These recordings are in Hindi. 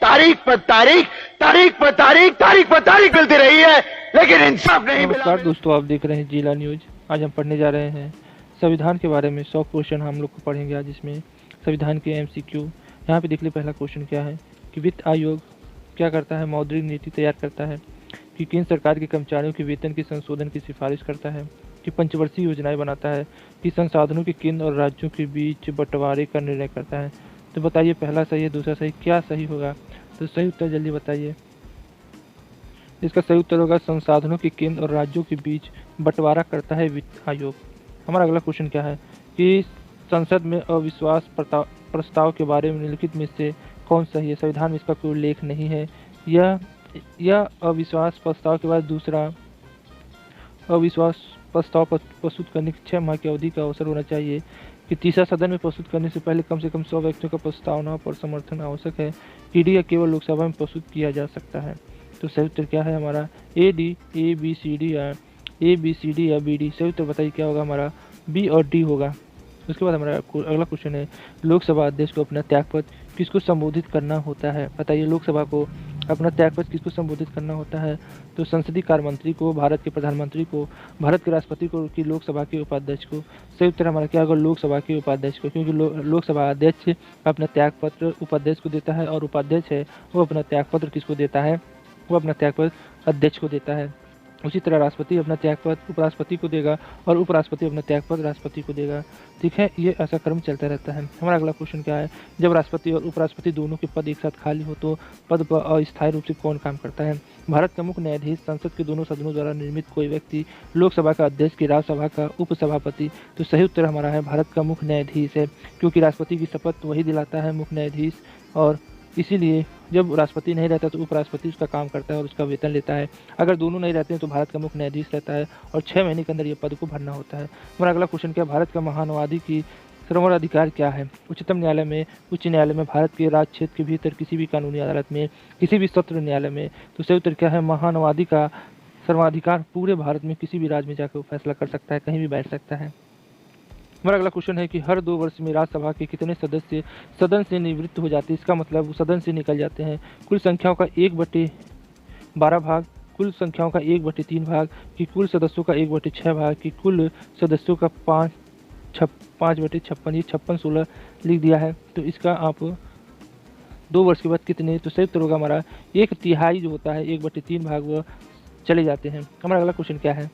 तारीख पर तारीख, तारीख पर तारीख, तारीख पर तारीख मिलती रही है, लेकिन इंसाफ नहीं मिला। नमस्कार दोस्तों, आप देख रहे हैं जिला न्यूज। आज हम पढ़ने जा रहे हैं संविधान के बारे में 100 क्वेश्चन हम लोग को पढ़ेंगे आज इसमें संविधान के एमसीक्यू। यहाँ पे देख लीजिए पहला क्वेश्चन क्या है कि वित्त आयोग क्या करता है? मौद्रिक नीति तैयार करता है। कि केंद्र सरकार के कर्मचारियों के वेतन के संशोधन की सिफारिश करता है। कि पंचवर्षीय योजनाएं बनाता है। कि संसाधनों के केंद्र और राज्यों के बीच बंटवारे का निर्णय करता है। तो बताइए पहला सही है, दूसरा सही, क्या सही होगा? तो सही उत्तर जल्दी बताइए। इसका सही उत्तर होगा संसाधनों के केंद्र और राज्यों के बीच बंटवारा करता है वित्त आयोग। हमारा अगला क्वेश्चन क्या है कि संसद में अविश्वास प्रस्ताव के बारे में निम्नलिखित में से कौन सही है? संविधान में इसका कोई उल्लेख नहीं है। यह अविश्वास प्रस्ताव के बाद दूसरा अविश्वास प्रस्ताव प्रस्तुत करने की 6 माह की अवधि का अवसर होना चाहिए। कि तीसरा सदन में प्रस्तुत करने से पहले कम से कम 100 व्यक्तियों का प्रस्तावना पर समर्थन आवश्यक है। डी या केवल लोकसभा में प्रस्तुत किया जा सकता है। तो सही उत्तर क्या है हमारा? ए बी सी डी या बी डी। सही उत्तर बताइए क्या होगा हमारा? बी और डी होगा। उसके बाद हमारा अगला क्वेश्चन है लोकसभा अध्यक्ष को अपना त्यागपत्र किसको संबोधित करना होता है? बताइए लोकसभा को अपना त्यागपत्र किसको संबोधित करना होता है? तो संसदीय कार्य मंत्री को, भारत के प्रधानमंत्री को, भारत के राष्ट्रपति को, कि लोकसभा के उपाध्यक्ष को? सही उत्तर हमारा क्या होगा? लोकसभा के उपाध्यक्ष को, क्योंकि लोकसभा अध्यक्ष अपना त्यागपत्र उपाध्यक्ष को देता है और उपाध्यक्ष है वो अपना त्यागपत्र किसको देता है? वो अपना त्यागपत्र अध्यक्ष को देता है। उसी तरह राष्ट्रपति अपना त्यागपत्र उपराष्ट्रपति को देगा और उपराष्ट्रपति अपना त्यागपत्र राष्ट्रपति को देगा। ठीक है, ये ऐसा क्रम चलता रहता है। हमारा अगला क्वेश्चन क्या है? जब राष्ट्रपति और उपराष्ट्रपति दोनों के पद एक साथ खाली हो तो पद पर अस्थायी रूप से कौन काम करता है? भारत का मुख्य न्यायाधीश, संसद के दोनों सदनों द्वारा निर्मित कोई व्यक्ति, लोकसभा का अध्यक्ष, की राज्यसभा का उपसभापति। तो सही उत्तर हमारा है भारत का मुख्य न्यायाधीश है, क्योंकि राष्ट्रपति की शपथ वही दिलाता है मुख्य न्यायाधीश, और इसीलिए जब राष्ट्रपति नहीं रहता तो उपराष्ट्रपति उसका काम करता है और उसका वेतन लेता है। अगर दोनों नहीं रहते हैं तो भारत का मुख्य न्यायाधीश रहता है और 6 महीने के अंदर ये पद को भरना होता है। हमारा अगला क्वेश्चन क्या? भारत का महानवादी की सर्वोच्च क्या है? उच्चतम न्यायालय में, उच्च न्यायालय में, भारत के राज्य क्षेत्र के भीतर, किसी भी कानूनी अदालत में, किसी भी सत्र न्यायालय में। तो सही उत्तर क्या है? महानवादी का सर्वाधिकार पूरे भारत में किसी भी राज्य में जाकर फैसला कर सकता है, कहीं भी बैठ सकता है। हमारा अगला क्वेश्चन है कि हर 2 वर्ष में राज्यसभा के कितने सदस्य सदन से निवृत्त हो जाते हैं? इसका मतलब वो सदन से निकल जाते हैं। कुल संख्याओं का 1/12 भाग, कुल संख्याओं का 1/3 भाग, कि कुल सदस्यों का 1/6 भाग, कि कुल सदस्यों का 5/56। ये 56-16 लिख दिया है। तो इसका आप 2 वर्ष के बाद कितने? तो सही उत्तर होगा हमारा 1/3 जो होता है, 1/3 भाग वह चले जाते हैं। हमारा अगला क्वेश्चन क्या है?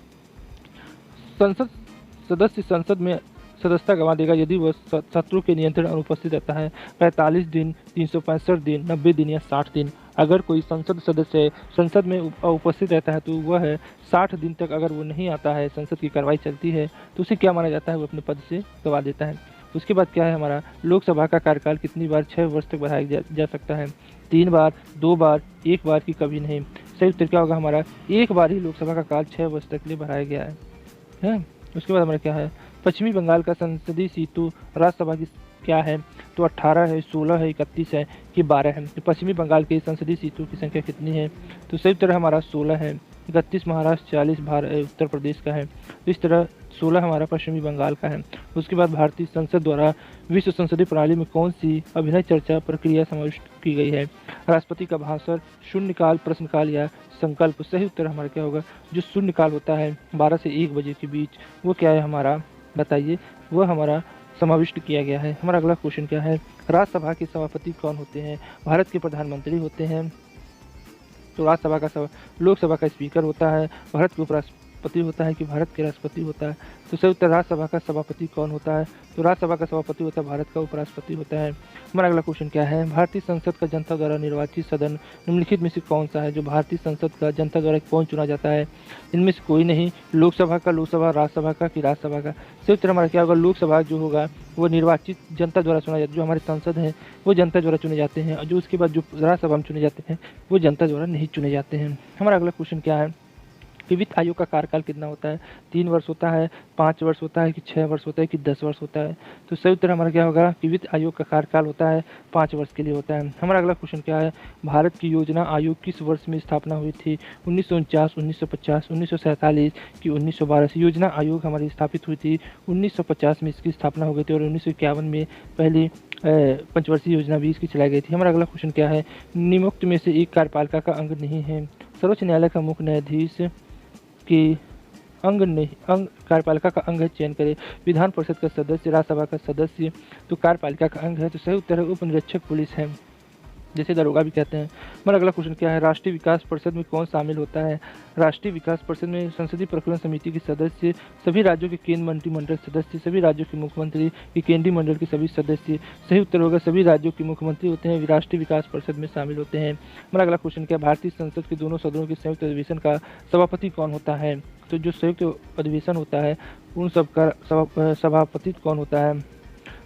सदस्य संसद में सदस्यता गंवा देगा यदि वह शत्रु के नियंत्रण अनुपस्थित रहता है 45 दिन, 365 दिन, 90 दिन या 60 दिन। अगर कोई संसद सदस्य संसद में उपस्थित रहता है तो वह है 60 दिन तक अगर वो नहीं आता है, संसद की कार्रवाई चलती है, तो उसे क्या माना जाता है? वो अपने पद से गंवा देता है। उसके बाद क्या है हमारा? लोकसभा का कार्यकाल कितनी बार 6 वर्ष तक बढ़ाया जा सकता है? 3 बार, 2 बार, 1 बार, की कभी नहीं। सही उत्तर क्या होगा हमारा? 1 बार ही लोकसभा का काल 6 वर्ष तक के लिए बढ़ाया गया है। उसके बाद हमारा क्या है? पश्चिमी बंगाल का संसदीय सीटों राज्यसभा की क्या है? तो 18 है, 16 है, 31 है, कि 12 है। तो पश्चिमी बंगाल के संसदीय सीटों की संख्या कितनी है? तो सही उत्तर हमारा 16 है। 31 महाराष्ट्र, 40 उत्तर प्रदेश का है। तो इस तरह 16 हमारा पश्चिमी बंगाल का है। उसके बाद भारतीय संसद द्वारा विश्व संसदीय प्रणाली में कौन सी अभिनय चर्चा प्रक्रिया समाविष्ट की गई है? राष्ट्रपति का भाषण, शून्यकाल, प्रश्नकाल या संकल्प? सही उत्तर हमारा क्या होगा? जो शून्यकाल होता है 12 से 1 बजे के बीच, वो क्या है हमारा? बताइए, वह हमारा समाविष्ट किया गया है। हमारा अगला क्वेश्चन क्या है? राज्यसभा के सभापति कौन होते हैं? भारत के प्रधानमंत्री होते हैं। तो राज्यसभा का लोकसभा का स्पीकर होता है, भारत के उपराष्ट्रपति होता है, कि भारत के राष्ट्रपति होता है? तो सही उत्तर राज्यसभा का सभापति कौन होता है? तो राज्यसभा का सभापति होता है भारत का उपराष्ट्रपति होता है। हमारा अगला क्वेश्चन क्या है? भारतीय संसद का जनता द्वारा निर्वाचित सदन निम्नलिखित में से कौन सा है? जो भारतीय संसद का जनता द्वारा कौन चुना जाता है? इनमें से कोई नहीं। लोकसभा का, राज्यसभा का, कि राज्यसभा का? सही उत्तर हमारा क्या होगा? लोकसभा जो होगा वो निर्वाचित जनता द्वारा चुना जाता है। जो हमारे सांसद हैं वो जनता द्वारा चुने जाते हैं, और जो उसके बाद जो राज्यसभा में चुने जाते हैं वो जनता द्वारा नहीं चुने जाते हैं। हमारा अगला क्वेश्चन क्या है कि वित्त आयोग का कार्यकाल कितना होता है? 3 वर्ष होता है, 5 वर्ष होता है, कि 6 वर्ष होता है, कि 10 वर्ष होता है? तो सही उत्तर हमारा क्या होगा कि वित्त आयोग का कार्यकाल होता है 5 वर्ष के लिए होता है। हमारा अगला क्वेश्चन क्या है? भारत की योजना आयोग किस वर्ष में स्थापना हुई थी? 1949, 1950, 1947, कि 1912? योजना आयोग हमारी स्थापित हुई थी 1950 में, इसकी स्थापना हो गई थी, और 1951 में पहली पंचवर्षीय योजना 20 की चलाई गई थी। हमारा अगला क्वेश्चन क्या है, निम्नोक्त में से एक कार्यपालिका का अंग नहीं है। सर्वोच्च न्यायालय का मुख्य न्यायाधीश की अंग कार्यपालिका का अंग है, चयन करें। विधान परिषद का सदस्य, राज्यसभा का सदस्य तो कार्यपालिका का अंग है, तो सही उत्तर है उप निरीक्षक पुलिस है, जैसे दरोगा भी कहते हैं। हमारा अगला क्वेश्चन क्या है, राष्ट्रीय विकास परिषद में कौन शामिल होता है। राष्ट्रीय विकास परिषद में संसदीय प्रकरण समिति के सदस्य, सभी राज्यों के केंद्र मंत्रिमंडल सदस्य, सभी राज्यों के मुख्यमंत्री के केंद्रीय मंडल के सभी सदस्य। सही उत्तर होगा सभी राज्यों के मुख्यमंत्री होते हैं राष्ट्रीय विकास परिषद में शामिल होते हैं। हमारा अगला क्वेश्चन क्या है, भारतीय संसद के दोनों सदनों के संयुक्त अधिवेशन का सभापति कौन होता है। तो जो संयुक्त अधिवेशन होता है उन सब का सभापति कौन होता है।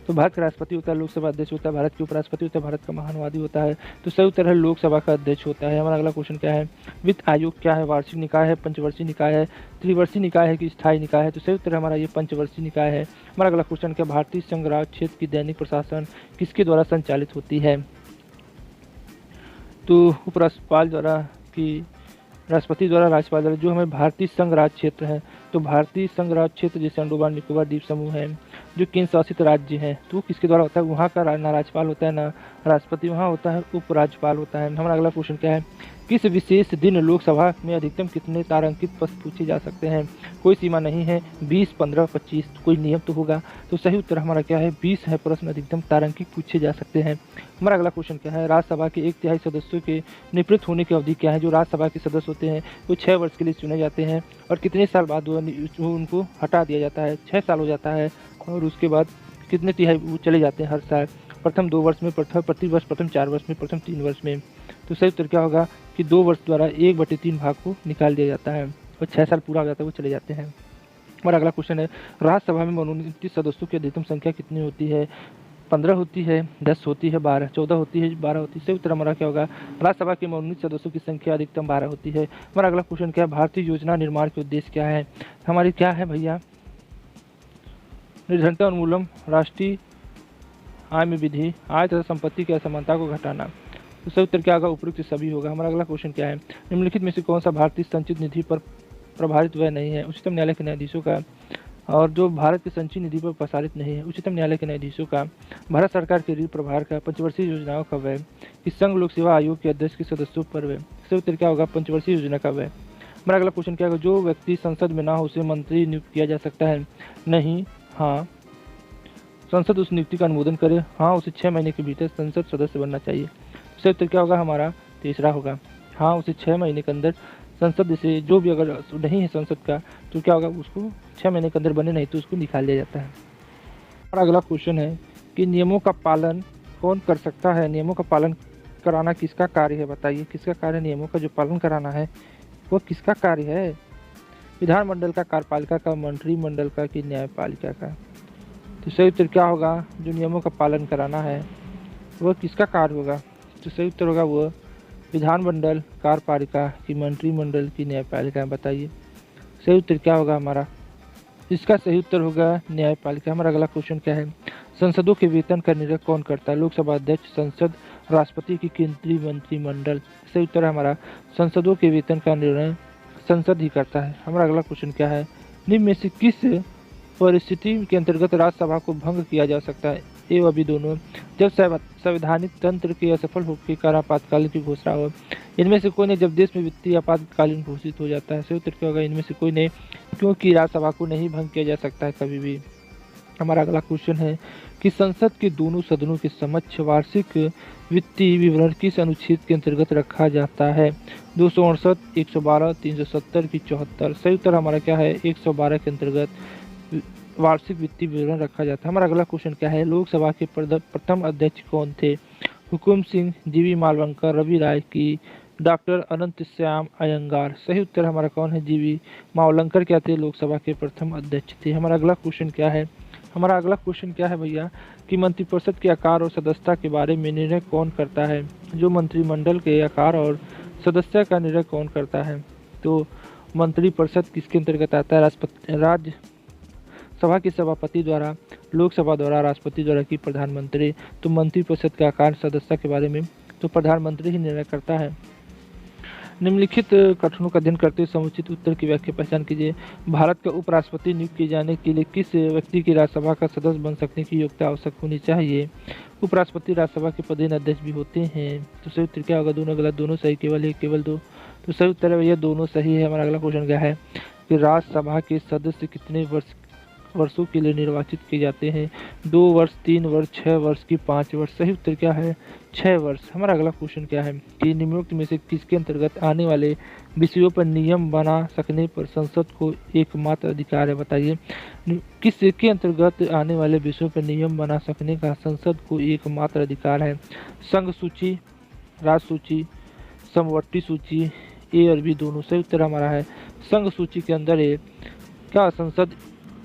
तो भारत का राष्ट्रपति होता है, लोकसभा अध्यक्ष होता है, भारत के उपराष्ट्रपति होता है, भारत का महानुवादी होता है। तो सही उत्तर है लोकसभा का अध्यक्ष होता है। हमारा अगला क्वेश्चन क्या है, वित्त आयोग क्या है, वार्षिक निकाय है, पंचवर्षीय निकाय है, त्रिवर्षीय निकाय है कि स्थायी निकाय है। तो सही उत्तर हमारा ये पंचवर्षीय निकाय है। हमारा अगला क्वेश्चन क्या, भारतीय संघ राज्य क्षेत्र की दैनिक प्रशासन किसके द्वारा संचालित होती है। तो उपराष्ट्रपाल द्वारा कि राष्ट्रपति द्वारा, राज्यपाल द्वारा। जो हमें भारतीय संघ राज्य क्षेत्र है, तो भारतीय संघ राज्य क्षेत्र जैसे अंडमान निकोबार द्वीप समूह है, जो केंद्र शासित राज्य हैं, तो किसके द्वारा होता है। वहाँ का ना राज्यपाल होता है ना राष्ट्रपति, वहाँ होता है उपराज्यपाल होता है। हमारा अगला क्वेश्चन क्या है, किस विशेष दिन लोकसभा में अधिकतम कितने तारांकित प्रश्न पूछे जा सकते हैं। कोई सीमा नहीं है, 20, 15, 25, कोई नियम तो होगा। तो सही उत्तर हमारा क्या है, 20 है प्रश्न अधिकतम तारांकित पूछे जा सकते हैं। हमारा अगला क्वेश्चन क्या है, राज्यसभा के 1/3 सदस्यों के निवृत्त होने की अवधि क्या है। जो राज्यसभा के सदस्य होते हैं वो 6 वर्ष के लिए चुने जाते हैं और कितने साल बाद उनको हटा दिया जाता है। 6 साल हो जाता है और उसके बाद कितने तिहाई वो चले जाते हैं हर साल। प्रथम 2 वर्ष में, प्रति वर्ष प्रथम 4 वर्ष में, प्रथम 3 वर्ष में। तो सही उत्तर क्या होगा कि 2 वर्ष द्वारा 1/3 भाग को निकाल दिया जाता है और 6 साल पूरा हो जाता है वो चले जाते हैं। हमारा अगला क्वेश्चन है, राज्यसभा में मनोनीत सदस्यों की अधिकतम संख्या कितनी होती है। 15 होती है, 10 होती है, 12, 14 होती है, 12 होती है। सही उत्तर हमारा क्या होगा, राज्यसभा के मनोनीत सदस्यों की संख्या अधिकतम 12 होती है। हमारा अगला क्वेश्चन क्या है, भारतीय योजना निर्माण के उद्देश्य क्या है। हमारी क्या है भैया, निर्धनता उन्मूलन, राष्ट्रीय आय में वृद्धि, आय तथा संपत्ति की असमानता को घटाना। तो सही उत्तर क्या होगा, उपयुक्त सभी होगा। हमारा अगला क्वेश्चन क्या है, निम्नलिखित में से कौन सा भारतीय संचित निधि पर प्रभारित व्यय नहीं है। उच्चतम न्यायालय के न्यायाधीशों का, और जो भारत के संचित निधि पर प्रसारित नहीं है, उच्चतम न्यायालय के न्यायाधीशों का, भारत सरकार के ऋण प्रभार का, पंचवर्षीय योजनाओं का व्यय, इस संघ लोक सेवा आयोग के अध्यक्ष के सदस्यों पर व्यय। सही उत्तर क्या होगा, पंचवर्षीय योजना का व्यय। हमारा अगला क्वेश्चन क्या होगा, जो व्यक्ति संसद में ना हो उसे मंत्री नियुक्त किया जा सकता है। नहीं, हाँ। संसद उस नियुक्ति का अनुमोदन करे, हाँ। उसे 6 महीने के भीतर संसद सदस्य बनना चाहिए। सही उत्तर क्या होगा, हमारा तीसरा होगा, हाँ। उसे 6 महीने के अंदर संसद से, जो भी अगर नहीं है संसद का, तो क्या होगा, उसको 6 महीने के अंदर बने नहीं तो उसको निकाल दिया जाता है। और अगला क्वेश्चन है कि नियमों का पालन कौन कर सकता है। नियमों का पालन कराना किसका कार्य है, बताइए किसका कार्य है। नियमों का जो पालन कराना है वो किसका कार्य है। विधानमंडल का, कार्यपालिका का, मंत्रिमंडल का कि न्यायपालिका का। तो सही उत्तर क्या होगा, जो नियमों का पालन कराना है वह किसका कार्य होगा। तो सही उत्तर होगा वो विधानमंडल, कार्यपालिका की, मंत्रिमंडल की, न्यायपालिका। बताइए सही उत्तर क्या होगा हमारा, इसका सही उत्तर होगा न्यायपालिका। हमारा अगला क्वेश्चन क्या है, संसदों के वेतन का निर्णय कौन करता है। लोकसभा अध्यक्ष, संसद, राष्ट्रपति की केंद्रीय मंत्रिमंडल। सही उत्तर हमारा संसदों के वेतन का निर्णय संसद ही करता है। हमारा अगला क्वेश्चन क्या है, निम्न में से किस परिस्थिति के अंतर्गत राज्यसभा को भंग किया जा सकता है। ए व बी दोनों, जब संवैधानिक तंत्र के असफल होने के कारण आपातकालीन की घोषणा हो। इनमें से कोई नहीं, जब देश में वित्तीय आपातकालीन घोषित हो जाता है। सही उत्तर क्या होगा, इनमें से कोई नहीं, क्योंकि राज्यसभा को नहीं भंग किया जा सकता है कभी भी। हमारा अगला क्वेश्चन है कि संसद के दोनों सदनों के समक्ष वार्षिक वित्तीय विवरण किस अनुच्छेद के अंतर्गत रखा जाता है। 268, 112, 370 की 74। सही उत्तर हमारा क्या है, 112 के अंतर्गत वार्षिक वित्तीय विवरण रखा जाता है। हमारा अगला क्वेश्चन क्या है, लोकसभा के प्रथम अध्यक्ष कौन थे। हुकुम सिंह, जीवी मालवंकर, रवि राय की, डॉक्टर अनंत श्याम अयंगार। सही उत्तर हमारा कौन है, जीवी मावलंकर क्या थे, लोकसभा के प्रथम अध्यक्ष थे। हमारा अगला क्वेश्चन क्या है, हमारा अगला क्वेश्चन क्या है भैया कि मंत्रिपरिषद के आकार और सदस्यता के बारे में निर्णय कौन करता है। जो मंत्रिमंडल के आकार और सदस्यता का निर्णय कौन करता है। तो मंत्रिपरिषद किसके अंतर्गत आता है, राज्य सभा के सभापति द्वारा, लोकसभा द्वारा, राष्ट्रपति द्वारा की प्रधानमंत्री। तो मंत्रिपरिषद के आकार, सदस्यता के बारे में तो प्रधानमंत्री ही निर्णय करता है। निम्नलिखित कथनों का अध्ययन करते हुए समुचित उत्तर की व्याख्या पहचान कीजिए। भारत का उपराष्ट्रपति नियुक्त किए जाने के लिए किस व्यक्ति की राज्यसभा का सदस्य बन सकने की योग्यता आवश्यक होनी चाहिए? उपराष्ट्रपति राज्यसभा के पदेन अध्यक्ष भी होते हैं। तो सही उत्तर क्या होगा? दोनों गलत, दोनों सही, केवल एक, केवल दो। तो सही उत्तर है भैया दोनों सही है। हमारा अगला क्वेश्चन क्या है कि राज्यसभा के सदस्य कितने वर्षों के लिए निर्वाचित किए जाते हैं? 2 वर्ष, 3 वर्ष, 6 वर्ष की 5 वर्ष? सही उत्तर क्या है? 6 वर्ष। हमारा अगला क्वेश्चन क्या है कि निम्नलिखित में से किसके अंतर्गत आने वाले विषयों पर नियम बना सकने पर संसद को एकमात्र अधिकार है? बताइए किसके अंतर्गत आने वाले विषयों पर नियम बना सकने का संसद को एकमात्र अधिकार है? संघ सूची, राज्य सूची, समवर्ती सूची, ए और बी दोनों। सही उत्तर हमारा है संघ सूची के अंदर है क्या संसद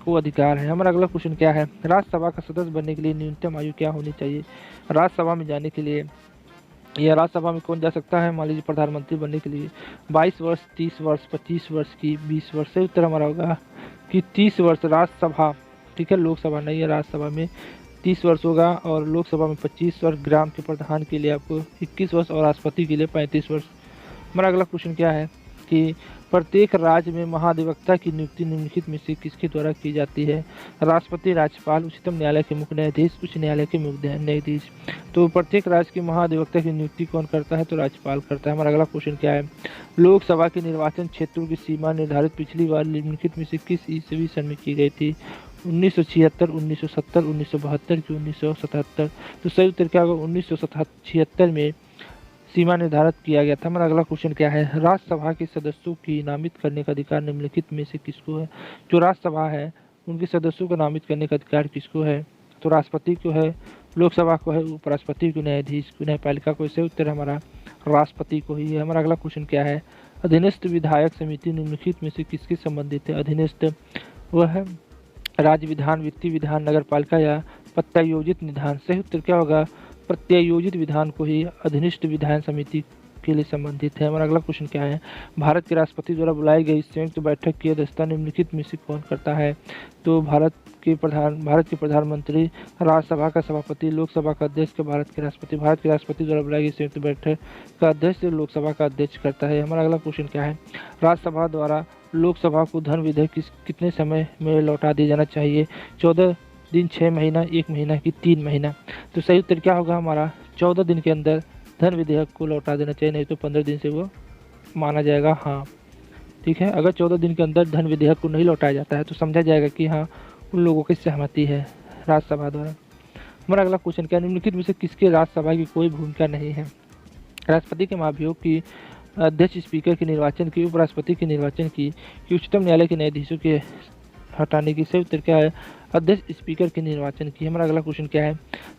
को अधिकार है। हमारा अगला क्वेश्चन क्या है? राज्यसभा का सदस्य बनने के लिए न्यूनतम आयु क्या होनी चाहिए? राज्यसभा में जाने के लिए या राज्यसभा में कौन जा सकता है? मान लीजिए प्रधानमंत्री बनने के लिए 22 वर्ष, 30 वर्ष, 25 वर्ष की 20 वर्ष। सही उत्तर हमारा होगा कि 30 वर्ष राज्यसभा, ठीक है, लोकसभा नहीं है, राज्यसभा में 30 वर्ष होगा और लोकसभा में 25 वर्ष, ग्राम के प्रधान के लिए आपको 21 वर्ष और राष्ट्रपति के लिए 35 वर्ष। हमारा अगला क्वेश्चन क्या है कि प्रत्येक राज्य में महाधिवक्ता की नियुक्ति निम्नलिखित में से किसके द्वारा की जाती है? राष्ट्रपति, राज्यपाल, उच्चतम न्यायालय के मुख्य न्यायाधीश, उच्च न्यायालय के मुख्य न्यायाधीश। तो प्रत्येक राज्य के महाधिवक्ता की नियुक्ति कौन करता है? तो राज्यपाल करता है। हमारा अगला क्वेश्चन क्या है? लोकसभा के निर्वाचन क्षेत्रों की सीमा निर्धारित पिछली बार निम्नलिखित में से किस ईस्वी सन में की गई थी? 1976, 1970, 1972 की 1977? तो सही उत्तर क्या होगा? 1976 में सीमा निर्धारित किया गया था। हमारा अगला क्वेश्चन क्या है? राज्यसभा के सदस्यों की नामित करने का अधिकार निम्नलिखित में से किसको है? जो राज्यसभा है उनके सदस्यों को नामित करने का अधिकार किसको है? तो राष्ट्रपति को है, लोकसभा को है, उपराष्ट्रपति को, न्यायाधीश को, न्यायपालिका को। सही उत्तर हमारा राष्ट्रपति को ही है। हमारा अगला क्वेश्चन क्या है? अधीनस्थ विधायक समिति निम्नलिखित में से किसके संबंधित है? अधीनस्थ वह है राज्य विधान, वित्तीय विधान, नगर पालिका या प्रत्यायोजित विधान? सही उत्तर क्या होगा? प्रत्यायोजित विधान को ही अधीनस्थ विधान समिति के लिए संबंधित है। हमारा अगला क्वेश्चन क्या है? भारत के राष्ट्रपति द्वारा बुलाई गई संयुक्त बैठक की अध्यक्षता निम्नलिखित में से कौन करता है? तो भारत के प्रधानमंत्री, राज्यसभा का सभापति, लोकसभा का अध्यक्ष, भारत के राष्ट्रपति द्वारा बुलाई गई संयुक्त बैठक का अध्यक्ष लोकसभा का अध्यक्ष करता है। हमारा अगला क्वेश्चन क्या है? राज्यसभा द्वारा लोकसभा को धन विधेयक कितने समय में लौटा दिया जाना चाहिए? 14 दिन, 6 महीना, 1 महीना की 3 महीना? तो सही उत्तर क्या होगा हमारा? 14 दिन के अंदर धन विधेयक को लौटा देना चाहिए, नहीं तो 15 दिन से वो माना जाएगा हाँ, ठीक है। अगर 14 दिन के अंदर धन विधेयक को नहीं लौटाया जाता है तो समझा जाएगा कि हाँ उन लोगों की सहमति है राज्यसभा द्वारा। हमारा अगला क्वेश्चन क्या? निम्नलिखित में से किसके राज्यसभा की कोई भूमिका नहीं है? राष्ट्रपति के महाभियोग की, अध्यक्ष स्पीकर के निर्वाचन की, उपराष्ट्रपति के निर्वाचन की, उच्चतम न्यायालय के न्यायाधीशों के हटाने की? सही उत्तर क्या है? अध्यक्ष स्पीकर के निर्वाचन की। हमारा अगला क्वेश्चन क्या है?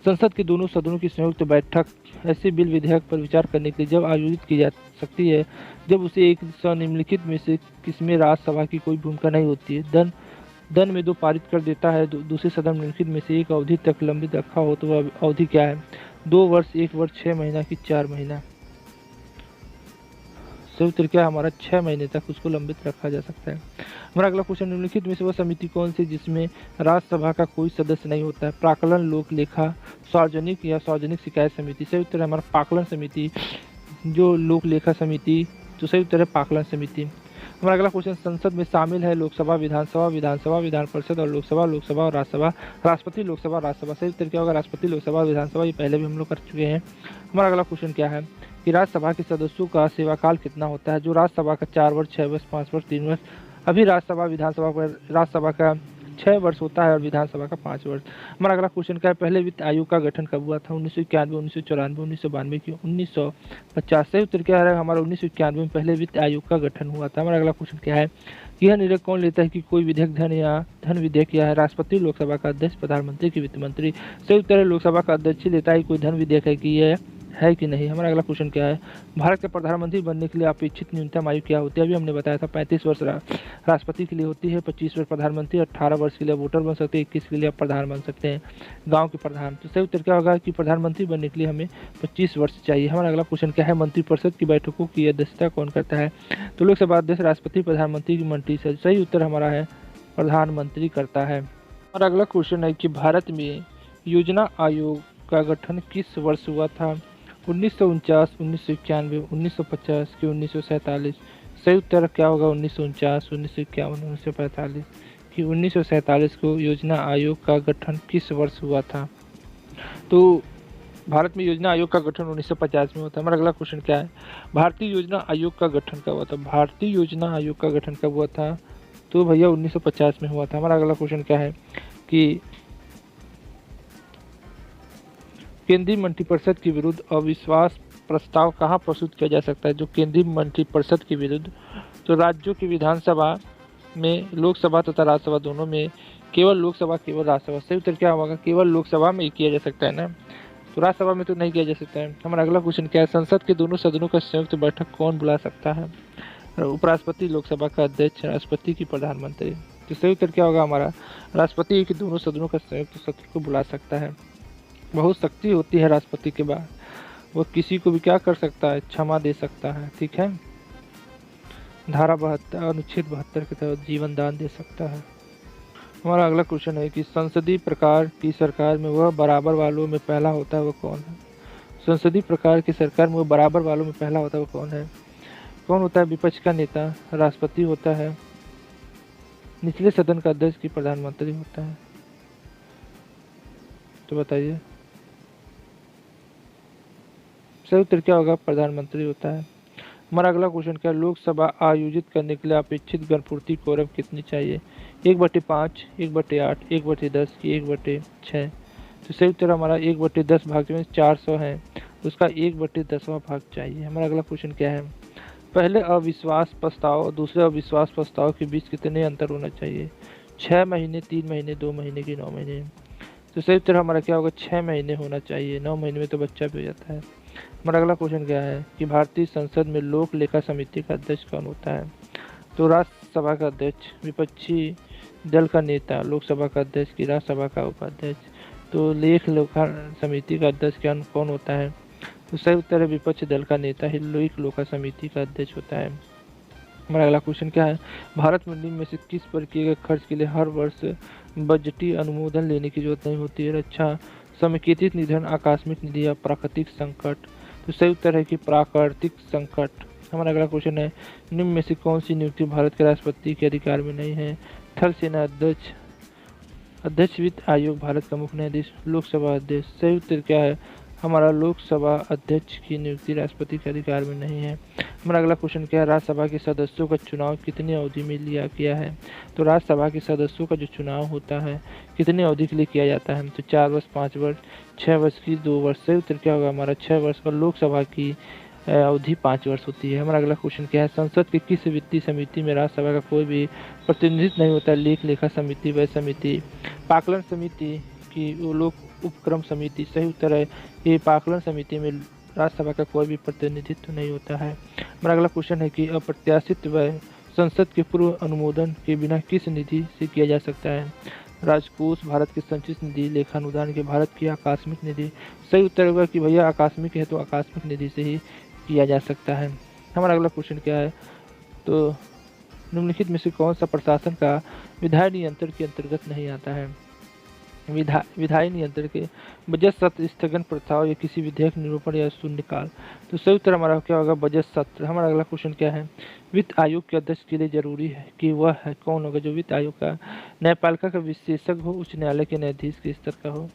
संसद के दोनों सदनों की संयुक्त बैठक ऐसे बिल विधेयक पर विचार करने के लिए जब आयोजित की जा सकती है जब उसे एक निम्नलिखित में से किसमें राज्यसभा की कोई भूमिका नहीं होती है? दन में 2 पारित कर देता है, दूसरे सदन निम्नलिखित में से एक अवधि तक लंबित रखा हो तो वह अवधि क्या है? 2 वर्ष, 1 वर्ष, 6 महीना की 4 महीना? सही उत्तर क्या है हमारा? 6 महीने तक उसको लंबित रखा जा सकता है। हमारा अगला क्वेश्चन निम्नलिखित में से वह समिति कौन सी जिसमें राज्यसभा का कोई सदस्य नहीं होता है? प्राक्कलन, लोक लेखा, सार्वजनिक या सार्वजनिक शिकायत समिति? सही उत्तर है हमारा प्राक्कलन समिति, जो लोक लेखा समिति। तो सही उत्तर है प्राक्कलन समिति। हमारा अगला क्वेश्चन संसद में शामिल है लोकसभा, विधानसभा, विधान परिषद और लोकसभा और राज्यसभा, राष्ट्रपति, लोकसभा, राज्यसभा? सही उत्तर क्या होगा? राष्ट्रपति, लोकसभा, विधानसभा। ये पहले भी हम लोग कर चुके हैं। हमारा अगला क्वेश्चन क्या है कि राज्यसभा के सदस्यों का सेवाकाल कितना होता है? जो राज्यसभा का 4 वर्ष, 6 वर्ष, 5 वर्ष, 3 वर्ष। अभी राज्यसभा का 6 वर्ष होता है और विधानसभा का 5 वर्ष। हमारा अगला क्वेश्चन क्या है? पहले वित्त आयोग का गठन कब हुआ था? 1991, 1994, 1992 की 1950? सही उत्तर क्या है हमारा? 1991 में पहले वित्त आयोग का गठन हुआ था। हमारा अगला क्वेश्चन क्या है? यह निर्णय कौन लेता है कि कोई विधेयक धन विधेयक या है? राष्ट्रपति, लोकसभा का अध्यक्ष, प्रधानमंत्री की वित्त मंत्री? सही उत्तर है लोकसभा का अध्यक्ष लेता है कोई धन विधेयक है कि यह है कि नहीं। हमारा अगला क्वेश्चन क्या है? भारत के प्रधानमंत्री बनने के लिए अपेक्षित न्यूनतम आयु क्या होती है? अभी हमने बताया था 35 वर्ष राष्ट्रपति के लिए होती है, 25 वर्ष प्रधानमंत्री, 18 वर्ष के लिए वोटर बन सकते हैं, 21 के लिए प्रधान बन सकते हैं, गांव के प्रधान। तो सही उत्तर क्या होगा कि प्रधानमंत्री बनने के लिए हमें 25 वर्ष चाहिए। हमारा अगला क्वेश्चन क्या है? मंत्रिपरिषद की बैठकों की अध्यक्षता कौन करता है? तो लोकसभा अध्यक्ष, राष्ट्रपति, प्रधानमंत्री की मंत्री से? सही उत्तर हमारा है प्रधानमंत्री करता है। और अगला क्वेश्चन है कि भारत में योजना आयोग का गठन किस वर्ष हुआ था? 1949, 1991, 1950 कि 1947? सही उत्तर क्या होगा? 1949, 1951, 1945 कि 1947 को योजना आयोग का गठन किस वर्ष हुआ था? तो भारत में योजना आयोग का गठन 1950 में हुआ था। हमारा अगला क्वेश्चन क्या है? भारतीय योजना आयोग का गठन कब हुआ था? भारतीय योजना आयोग का गठन कब हुआ था? तो भैया 1950 में हुआ था। हमारा अगला क्वेश्चन क्या है कि केंद्रीय मंत्रिपरिषद के विरुद्ध अविश्वास प्रस्ताव कहाँ प्रस्तुत किया जा सकता है? जो केंद्रीय मंत्रिपरिषद के विरुद्ध, तो राज्यों की विधानसभा में, लोकसभा तथा राज्यसभा दोनों में, केवल लोकसभा, केवल राज्यसभा? सही उत्तर क्या होगा? केवल लोकसभा में ही किया जा सकता है ना, तो राज्यसभा में तो नहीं किया जा सकता है। हमारा अगला क्वेश्चन क्या है? संसद के दोनों सदनों का संयुक्त बैठक कौन बुला सकता है? उपराष्ट्रपति, लोकसभा का अध्यक्ष, राष्ट्रपति की प्रधानमंत्री? तो सही उत्तर क्या होगा हमारा? राष्ट्रपति के दोनों सदनों का संयुक्त सत्र को बुला सकता है। बहुत शक्ति होती है राष्ट्रपति के बाद, वो किसी को भी क्या कर सकता है? क्षमा दे सकता है। ठीक है, धारा 72, अनुच्छेद 72 के तहत जीवन दान दे सकता है। हमारा अगला क्वेश्चन है कि संसदीय प्रकार की सरकार में वह बराबर वालों में पहला होता है, वो कौन है? संसदीय प्रकार की सरकार में वो बराबर वालों में पहला होता है, वो कौन है? कौन होता है? विपक्ष का नेता, राष्ट्रपति होता है, निचले सदन का अध्यक्ष की प्रधानमंत्री होता है? तो बताइए सही उत्तर क्या होगा? प्रधानमंत्री होता है। हमारा अगला क्वेश्चन क्या है? लोकसभा आयोजित करने के लिए अपेक्षित गणपूर्ति कोरम कितनी चाहिए? 1/5, 1/8, 1/10 की 1/6? तो सही उत्तर हमारा 1/10 भाग में 400 है, उसका 1/10वां भाग चाहिए। हमारा अगला क्वेश्चन क्या है? पहले अविश्वास प्रस्ताव और दूसरे अविश्वास प्रस्ताव के बीच कितने अंतर होना चाहिए? 6 महीने, 3 महीने, 2 महीने की 9 महीने? तो सही उत्तर हमारा क्या होगा? 6 महीने होना चाहिए, 9 महीने में तो बच्चा भी हो जाता है। हमारा अगला क्वेश्चन क्या है कि भारतीय संसद में लोक लेखा समिति का अध्यक्ष कौन होता है? तो राज्यसभा का अध्यक्ष, विपक्षी दल का नेता, लोकसभा का अध्यक्ष की राज्यसभा का उपाध्यक्ष? तो लेख लेखा समिति का अध्यक्ष कौन होता है? तो सही उत्तर है विपक्षी दल का नेता ही लेख लेखा समिति का अध्यक्ष होता है। हमारा अगला क्वेश्चन क्या है? भारत में निम्न में से किस पर किए गए खर्च के लिए हर वर्ष बजटीय अनुमोदन लेने की जरूरत नहीं होती है? रक्षा, समेकित निधन, आकस्मिक निधि या प्राकृतिक संकट? तो सही उत्तर है कि प्राकृतिक संकट। हमारा अगला क्वेश्चन है निम्न में से कौन सी नियुक्ति भारत के राष्ट्रपति के अधिकार में नहीं है? थल सेना अध्यक्ष, अध्यक्ष वित्त आयोग, भारत का मुख्य न्यायाधीश, लोकसभा अध्यक्ष? सही उत्तर क्या है हमारा? लोकसभा अध्यक्ष की नियुक्ति राष्ट्रपति के अधिकार में नहीं है। हमारा अगला क्वेश्चन क्या है? राज्यसभा के सदस्यों का चुनाव कितनी अवधि में लिया गया है? तो राज्यसभा के सदस्यों का जो चुनाव होता है कितनी अवधि के लिए किया जाता है? तो 4 वर्ष, 5 वर्ष, 6 वर्ष की 2 वर्ष? सही उत्तर क्या होगा हमारा? 6 वर्ष। और लोकसभा की अवधि 5 वर्ष होती है। हमारा अगला क्वेश्चन क्या है? संसद के किस वित्तीय समिति में राज्यसभा का कोई भी प्रतिनिधित्व नहीं होता? लेख लेखा समिति, व्यय समिति, पाकलन समिति की वो लोक उपक्रम समिति? सही उत्तर है ये पाकलन समिति में राज्यसभा का कोई भी प्रतिनिधित्व नहीं होता है। हमारा अगला क्वेश्चन है कि अप्रत्याशित व्यय संसद के पूर्व अनुमोदन के बिना किस निधि से किया जा सकता है? राजकोष, भारत की संचित निधि, लेखानुदान के, भारत की आकस्मिक निधि? सही उत्तर होगा कि भैया आकस्मिक है तो आकस्मिक निधि से ही किया जा सकता है। हमारा अगला क्वेश्चन क्या है? तो निम्नलिखित में से कौन सा प्रशासन का विधायी नियंत्रण के अंतर्गत नहीं आता है? विधायी नियंत्रण के बजट सत्र, स्थगन प्रस्ताव या किसी विधेयक निरूपण या शून्यकाल? तो सही उत्तर हमारा क्या होगा? बजट सत्र। हमारा अगला क्वेश्चन क्या है? वित्त आयोग के अध्यक्ष के लिए जरूरी है कि वह है कौन होगा? जो वित्त आयोग का न्यायपालिका का विशेषज्ञ हो, उच्च न्यायालय के न्यायाधीश के स्तर का हो,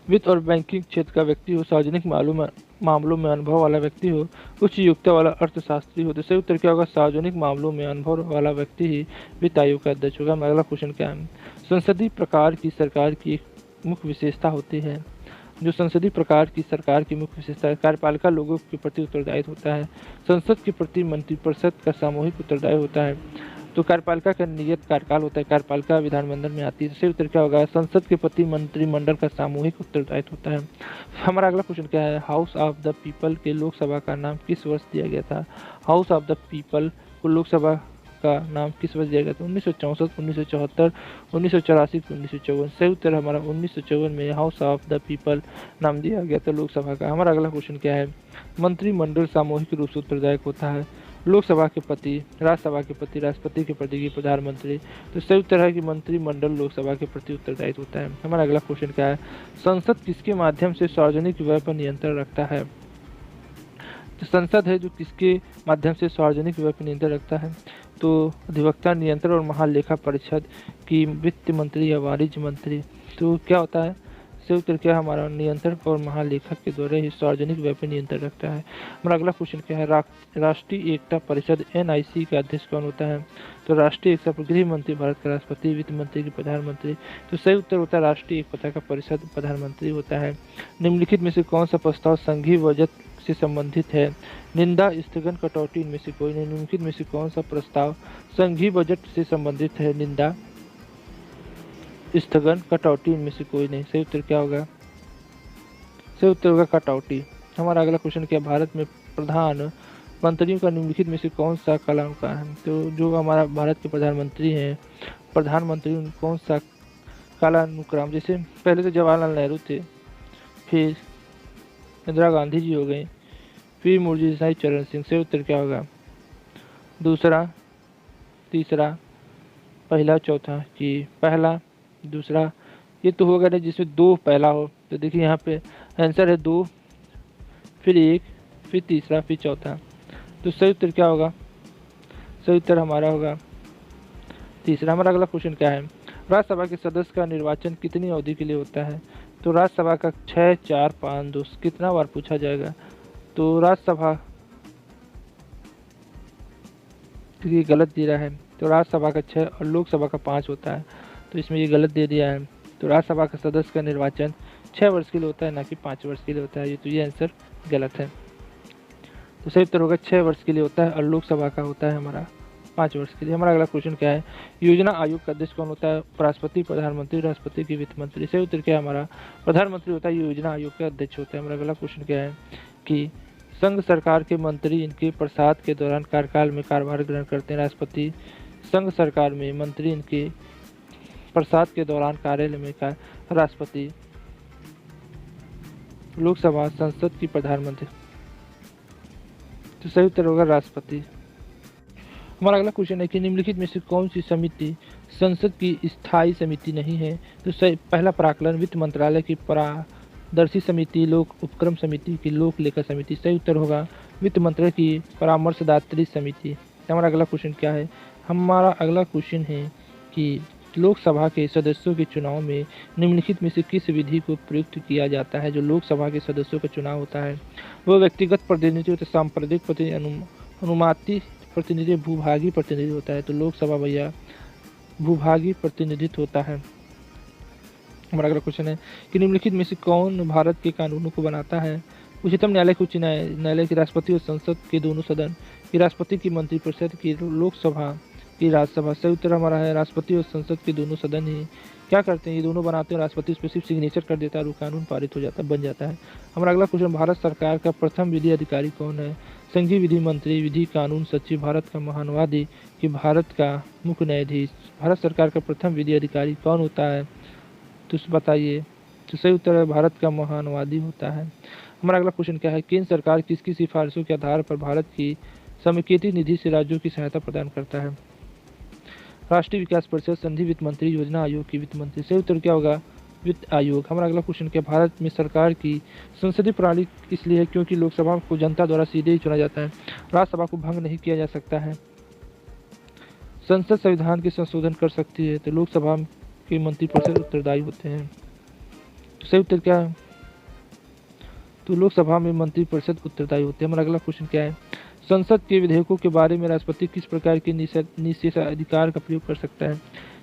वित्त और बैंकिंग क्षेत्र का व्यक्ति हो, सार्वजनिक मामलों में अनुभव वाला व्यक्ति हो, उच्च योग्यता वाला अर्थशास्त्री हो? तो सही उत्तर क्या होगा? सार्वजनिक मामलों में अनुभव वाला व्यक्ति ही वित्त आयोग का अध्यक्ष होगा। अगला क्वेश्चन क्या है? संसदीय प्रकार की सरकार की एक मुख्य विशेषता होती है। जो संसदीय प्रकार की सरकार की मुख्य विशेषता है, कार्यपालिका लोगों के प्रति उत्तरदायित्व होता है, संसद के प्रति मंत्रिपरिषद का सामूहिक उत्तरदायित्व होता है, तो कार्यपालिका का नियत कार्यकाल होता है, कार्यपालिका विधानमंडल में आती है। सही उत्तर क्या होगा? संसद के प्रति मंत्रिमंडल का सामूहिक उत्तरदायित्व होता है। हमारा अगला क्वेश्चन क्या है? हाउस ऑफ द पीपल के लोकसभा का नाम किस वर्ष दिया गया था? हाउस ऑफ द पीपल को लोकसभा का नाम किस वर्ष दिया गया था? 1964, 1974, 1984, 1954? सही उत्तर हमारा 1954 में हाउस ऑफ द पीपल नाम दिया गया था लोकसभा का। हमारा अगला क्वेश्चन क्या है? मंत्रिमंडल सामूहिक रूप से उत्तरदायक होता है। लोकसभा के प्रति, राज्यसभा के प्रति, राष्ट्रपति के प्रति की प्रधानमंत्री। तो संयुक्त तरह की मंत्रिमंडल लोकसभा के प्रति उत्तरदायित्व होता है। हमारा अगला क्वेश्चन क्या है, संसद किसके माध्यम से सार्वजनिक व्यय पर नियंत्रण रखता है। तो संसद है जो किसके माध्यम से सार्वजनिक व्यय पर नियंत्रण रखता है, तो अधिवक्ता, नियंत्रण और महालेखा परिषद की वित्त मंत्री या वाणिज्य मंत्री। तो क्या होता है, संयुक्त क्या हमारा नियंत्रण और महालेखक के द्वारा ही सार्वजनिक व्यय पर नियंत्रण रखता है। हमारा अगला क्वेश्चन क्या है, राष्ट्रीय एकता परिषद NIC का अध्यक्ष कौन होता है। तो राष्ट्रीय एकता पर गृह मंत्री भारत का राष्ट्रपति, वित्त मंत्री की प्रधानमंत्री। तो सही उत्तर होता है राष्ट्रीय एकता का परिषद प्रधानमंत्री होता है। निम्नलिखित में से कौन सा प्रस्ताव संघीय बजट से संबंधित है। निंदा, स्थगन, कटौती, इनमें से कोई नहीं। निम्नलिखित में से कौन सा प्रस्ताव संघीय बजट से संबंधित है। निंदा, स्थगन, कटौती, इनमें से कोई नहीं। सही उत्तर क्या होगा, सही उत्तर होगा कटौती। हमारा अगला क्वेश्चन क्या, भारत में प्रधान मंत्रियों का निम्नलिखित में से कौन सा कालानुक्रम है। तो जो हमारा भारत के प्रधानमंत्री हैं, प्रधानमंत्री उनका कौन सा कालानुक्रम, जैसे पहले तो जवाहरलाल नेहरू थे, फिर इंदिरा गांधी जी हो गए, फिर मुरली चरण सिंह। सही उत्तर क्या होगा, दूसरा, तीसरा, पहला, चौथा कि पहला, दूसरा। ये तो होगा ना जिसमें दो पहला हो। तो देखिए यहाँ पे आंसर है 2, फिर 1, फिर तीसरा, फिर चौथा। तो सही उत्तर क्या होगा, सही उत्तर हमारा होगा तीसरा। हमारा अगला क्वेश्चन क्या है, राज्यसभा के सदस्य का निर्वाचन कितनी अवधि के लिए होता है। तो राज्यसभा का 6, 4, 5, 2 कितना बार पूछा जाएगा। तो राज्यसभा ये गलत दे रहा है, तो राज्यसभा का 6 और लोकसभा का 5 होता है। तो इसमें ये गलत दे दिया है। तो राज्यसभा का सदस्य का निर्वाचन 6 वर्ष के लिए होता है, ना कि 5 वर्ष के लिए होता है। तो ये आंसर गलत है। तो सही उत्तर होगा 6 वर्ष के लिए होता है और लोकसभा का होता है हमारा 5 वर्ष के लिए। हमारा अगला क्वेश्चन क्या है, योजना आयोग का अध्यक्ष कौन होता है। उपराष्ट्रपति, प्रधानमंत्री, राष्ट्रपति की वित्त मंत्री। सही उत्तर क्या है हमारा, प्रधानमंत्री होता है, योजना आयोग का अध्यक्ष होता है। हमारा अगला क्वेश्चन क्या है कि संघ सरकार के मंत्री इनके प्रसाद के दौरान कार्यकाल में कार्यभार ग्रहण करते हैं। राष्ट्रपति, संघ सरकार में मंत्री इनके प्रसाद के दौरान कार्यालय में राष्ट्रपति, लोकसभा, संसद की प्रधानमंत्री। तो सही उत्तर होगा राष्ट्रपति। हमारा अगला क्वेश्चन है कि निम्नलिखित में से कौन सी समिति संसद की स्थायी समिति नहीं है। तो सही, पहला प्राक्कलन, वित्त मंत्रालय की पारदर्शी समिति, लोक उपक्रम समिति की लोक लेखा समिति। सही उत्तर होगा वित्त मंत्रालय की परामर्शदात्री समिति। हमारा अगला क्वेश्चन क्या है, हमारा अगला क्वेश्चन है कि लोकसभा के सदस्यों के चुनाव में निम्नलिखित में से किस विधि को प्रयुक्त किया जाता है। जो लोकसभा के सदस्यों का चुनाव होता है वो व्यक्तिगत प्रतिनिधि होता है, सांप्रदायिक प्रतिनिधि, अनुमाती प्रतिनिधि, भूभागी प्रतिनिधि होता है। तो लोकसभा भैया भूभागी प्रतिनिधित्व होता है। हमारा अगला क्वेश्चन है कि निम्नलिखित में से कौन भारत के कानूनों को बनाता है। उच्चतम न्यायालय, उच्च न्यायालय की राष्ट्रपति और संसद के दोनों सदन की, राष्ट्रपति की मंत्रिपरिषद की, लोकसभा की राज्यसभा। सही उत्तर हमारा है राष्ट्रपति और संसद के दोनों सदन ही क्या करते हैं, ये दोनों बनाते हैं। राष्ट्रपति उस पर सिर्फ सिग्नेचर कर देता है और वो कानून पारित हो जाता है, बन जाता है। हमारा अगला क्वेश्चन, भारत सरकार का प्रथम विधि अधिकारी कौन है। संघीय विधि मंत्री, विधि कानून सचिव, भारत का महानुवादी कि भारत का मुख्य न्यायाधीश। भारत सरकार का प्रथम विधि अधिकारी कौन होता है, तो बताइए। तो सही उत्तर है भारत का महानुवादी होता है। हमारा अगला क्वेश्चन क्या है, केंद्र सरकार किसकी सिफारिशों के आधार पर भारत की समेकित निधि से राज्यों की सहायता प्रदान करता है। राष्ट्रीय विकास परिषद, संधि, वित्त मंत्री, योजना आयोग की वित्त मंत्री। सही उत्तर क्या होगा, वित्त आयोग। हमारा अगला क्वेश्चन क्या, भारत में सरकार की संसदीय प्रणाली इसलिए है क्योंकि लोकसभा को जनता द्वारा सीधे ही चुना जाता है, राज्यसभा को भंग नहीं किया जा सकता है, संसद संविधान के संशोधन कर सकती है, तो लोकसभा के मंत्रिपरिषद उत्तरदायी होते हैं। तो सही उत्तर क्या है, तो लोकसभा में मंत्रिपरिषद उत्तरदायी होते हैं। हमारा अगला क्वेश्चन क्या है, संसद के विधेयकों के बारे में राष्ट्रपति किस प्रकार के निषेधाधिकार का प्रयोग कर सकता है।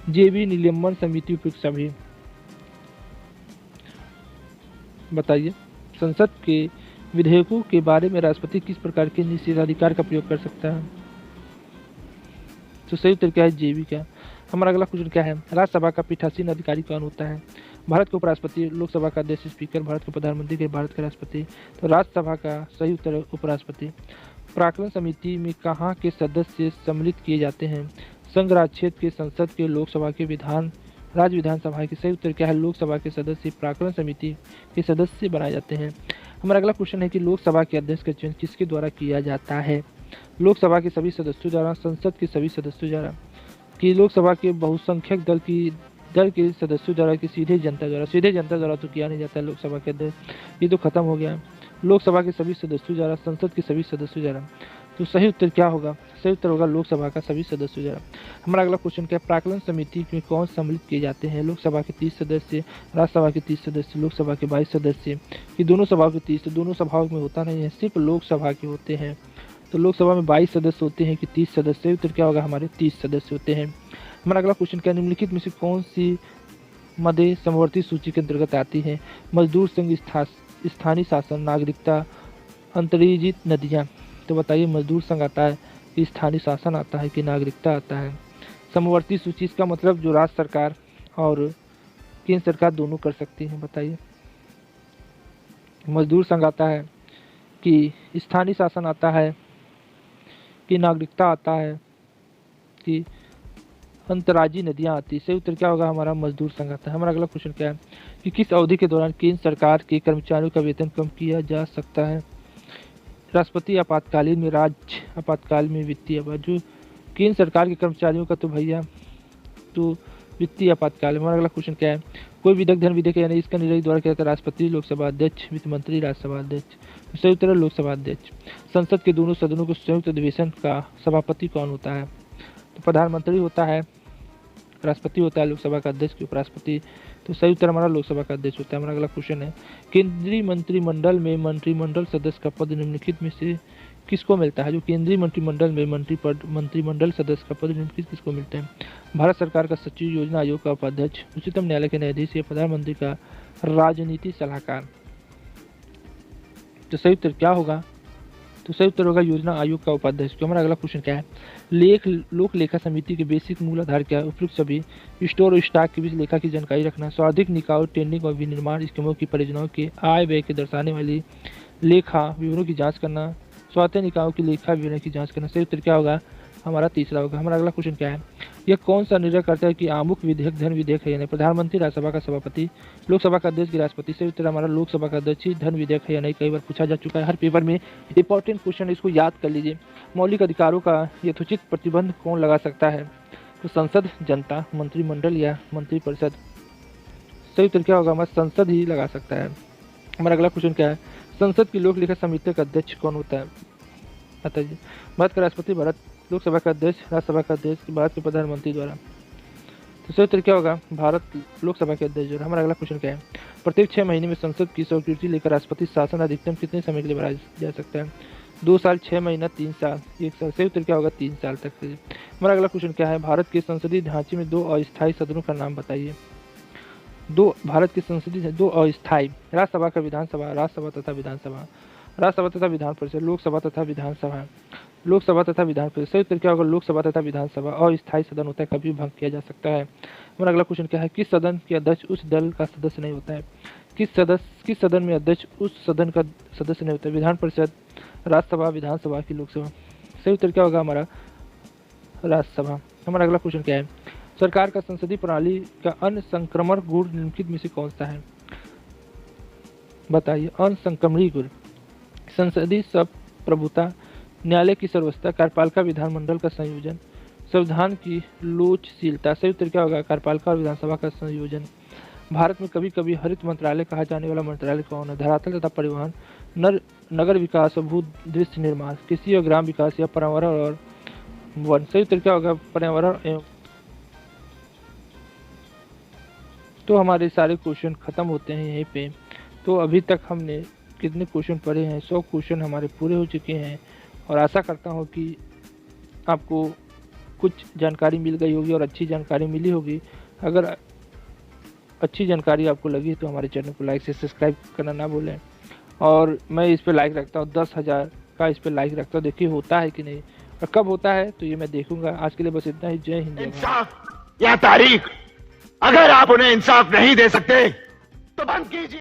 जेबी, निलंबन, समिति, उपयुक्त सभी। बताइए, संसद के विधेयकों के बारे में राष्ट्रपति किस प्रकार के निषेधाधिकार का प्रयोग कर सकता है। तो सही उत्तर क्या है, जेबी का। हमारा अगला क्वेश्चन क्या है, राज्यसभा का पीठासीन अधिकारी कौन होता है। भारत के उपराष्ट्रपति, लोकसभा का अध्यक्ष स्पीकर, भारत के प्रधानमंत्री के, भारत के राष्ट्रपति। तो राज्यसभा का सही उत्तर है उपराष्ट्रपति। प्राक्कलन समिति में कहाँ के सदस्य सम्मिलित किए जाते हैं, संघ राज्य क्षेत्र के, संसद के, लोकसभा के, राज्य विधानसभा के। सही उत्तर क्या है, लोकसभा के सदस्य प्राक्कलन समिति के सदस्य बनाए जाते हैं। हमारा अगला क्वेश्चन है कि लोकसभा के अध्यक्ष का चयन किसके द्वारा किया जाता है। लोकसभा के सभी सदस्यों द्वारा, संसद के सभी सदस्यों द्वारा, कि लोकसभा के बहुसंख्यक दल के सदस्यों द्वारा, कि सीधे जनता द्वारा। सीधे जनता द्वारा तो किया नहीं जाता है लोकसभा के अध्यक्ष, ये तो खत्म हो गया। लोकसभा के सभी सदस्यों द्वारा, संसद के सभी सदस्यों द्वारा, तो सही उत्तर क्या होगा? सही उत्तर होगा लोकसभा का सभी सदस्यों द्वारा। हमारा अगला क्वेश्चन क्या है? प्राक्कलन समिति में कौन सम्मिलित किए जाते हैं? लोकसभा के 30 सदस्य, राज्यसभा के 30 सदस्य, लोकसभा के 22 सदस्य, कि दोनों सभाओं के 30, दोनों सभाओं में होता नहीं है, सिर्फ लोकसभा के होते हैं। तो लोकसभा में 22 सदस्य होते हैं कि 30 सदस्य? उत्तर क्या होगा? हमारे 30 सदस्य होते हैं। हमारा अगला क्वेश्चन क्या है? निम्नलिखित में से कौन सी मध्य समवर्ती सूची के अंतर्गत आती है? मजदूर संघ, स्थानीय शासन, नागरिकता, अंतर्जित नदियाँ। तो बताइए, मजदूर संघ आता है कि स्थानीय शासन आता है कि नागरिकता आता है? समवर्ती सूची, इसका मतलब जो राज्य सरकार और केंद्र सरकार दोनों कर सकती हैं। बताइए, मजदूर संघ आता है कि स्थानीय शासन आता है कि नागरिकता आता है कि अंतर्राज्यीय नदियां आती? सही उत्तर क्या होगा? हमारा मजदूर संघ आता है। हमारा अगला क्वेश्चन क्या है कि किस अवधि के दौरान केंद्र सरकार के कर्मचारियों का वेतन कम किया जा सकता है? राष्ट्रपति आपातकालीन में, राज्य आपातकाल में, वित्तीय जो केंद्र सरकार के कर्मचारियों का तो भैया तो वित्तीय आपातकाल। हमारा अगला क्वेश्चन क्या है? कोई विधेयक धन विधेयक यानी इसका निर्णय द्वारा किया जाता है? राष्ट्रपति, लोकसभा अध्यक्ष, वित्त मंत्री, राज्यसभा अध्यक्ष। तो सही उत्तर है लोकसभा अध्यक्ष। संसद के दोनों सदनों के संयुक्त अधिवेशन का सभापति कौन होता है? तो प्रधानमंत्री होता है, राष्ट्रपति होता है, लोकसभा का अध्यक्ष की उपराष्ट्रपति। तो सही उत्तर हमारा लोकसभा का अध्यक्ष होता है। हमारा अगला क्वेश्चन है, केंद्रीय मंत्रिमंडल में मंत्रिमंडल सदस्य का पद निम्नलिखित में से किसको मिलता है? जो केंद्रीय मंत्रिमंडल में मंत्रिमंडल सदस्य का पद निम्नलिखित किसको मिलता है? भारत सरकार का सचिव, योजना आयोग का उपाध्यक्ष, उच्चतम न्यायालय के न्यायाधीश या प्रधानमंत्री का राजनीति सलाहकार? तो सही उत्तर क्या होगा? तो सही उत्तर होगा योजना आयोग का उपाध्यक्ष। तो हमारा अगला क्वेश्चन क्या है? लोक लेखा समिति के बेसिक मूल आधार क्या है? उपयुक्त सभी स्टोर और स्टॉक के बीच लेखा की जानकारी रखना, स्वाधिक निकायों, टेंडिंग और विनिर्माण स्कीमों की परियोजनाओं के आय व्यय के दर्शाने वाली लेखा विवरणों की जांच करना, स्वायत्त निकायों की लेखा विवरण की जांच करना। सही उत्तर क्या होगा? हमारा तीसरा होगा। हमारा अगला क्वेश्चन क्या है? यह कौन सा निर्णय करता है कि आमुख विधेयक धन विधेयक है या नहीं? प्रधानमंत्री, राज्यसभा का सभापति, लोकसभा का अध्यक्ष की राष्ट्रपति? सही उत्तर हमारा लोकसभा का अध्यक्ष ही धन विधेयक है या नहीं, कई बार पूछा जा चुका है हर पेपर में। इंपॉर्टेंट क्वेश्चन, इसको याद कर लीजिए। मौलिक अधिकारों का यथोचित प्रतिबंध कौन लगा सकता है? तो संसद, जनता, मंत्रिमंडल या मंत्रिपरिषद? सही उत्तर क्या होगा? हमारा संसद ही लगा सकता है। हमारा अगला क्वेश्चन क्या है? संसद की लोक लेखा समिति का अध्यक्ष कौन होता है? जी, भारत का राष्ट्रपति, भारत लोकसभा का अध्यक्ष, राज्यसभा का अध्यक्ष, भारत के प्रधानमंत्री द्वारा? तो सही उत्तर क्या होगा? भारत लोकसभा के अध्यक्ष द्वारा। हमारा अगला क्वेश्चन क्या है? प्रत्येक 6 महीने में संसद की स्वीकृति लेकर राष्ट्रपति शासन अधिकतम कितने समय के लिए बढ़ाया जा सकता है? 2 साल, 6 महीना, 3 साल, 1 साल? सही उत्तर क्या होगा? 3 साल तक के लिए। हमारा अगला क्वेश्चन क्या है? भारत के संसदीय ढांचे में 2 अस्थायी सदनों का नाम बताइए। भारत के संसदीय 2 अस्थायी, राज्यसभा का विधानसभा, राज्यसभा तथा विधानसभा, राज्यसभा तथा विधान परिषद, लोकसभा तथा विधानसभा, लोकसभा तथा विधान परिषद। सही उत्तर क्या होगा? लोकसभा तथा विधानसभा। अस्थायी सदन होता है, कभी भंग किया जा सकता है। हमारा अगला क्वेश्चन क्या है? किस सदन के अध्यक्ष उस दल का सदस्य नहीं होता है? किस सदन में अध्यक्ष उस सदन का सदस्य नहीं होता है? विधान परिषद, राज्यसभा, विधानसभा की लोकसभा? सही उत्तर क्या होगा? हमारा राज्यसभा। हमारा अगला क्वेश्चन क्या है? सरकार का संसदीय प्रणाली का अन्य संक्रमण गुण निम्नलिखित में से कौन सा है? बताइए। अनसंक्रमणीय गुण, संसदीय संप्रभुता, न्यायालय की सर्वोच्चता, कार्यपालिका विधानमंडल का संयोजन, संविधान की लोचशीलता? सही उत्तर क्या होगा? कार्यपालिका और विधानसभा का संयोजन। भारत में कभी कभी हरित मंत्रालय कहा जाने वाला मंत्रालय कौन है? धरातल तथा परिवहन, नगर विकास और भू दृश्य निर्माण, कृषि और ग्राम विकास या पर्यावरण और वन? सही उत्तर क्या होगा? पर्यावरण एवं। तो हमारे सारे क्वेश्चन खत्म होते हैं यहीं पे। तो अभी तक हमने कितने क्वेश्चन पढ़े हैं? 100 क्वेश्चन हमारे पूरे हो चुके हैं और आशा करता हूँ कि आपको कुछ जानकारी मिल गई होगी और अच्छी जानकारी मिली होगी। अगर अच्छी जानकारी आपको लगी तो हमारे चैनल को लाइक से सब्सक्राइब करना ना भूलें। और मैं इस पर लाइक रखता हूँ, 10,000 का इस पर लाइक रखता हूँ। देखिए होता है कि नहीं और कब होता है तो ये मैं देखूंगा। आज के लिए बस इतना ही। जय हिंद। इंसाफ या तारीख, अगर आप उन्हें इंसाफ नहीं दे सकते तो बंद कीजिए।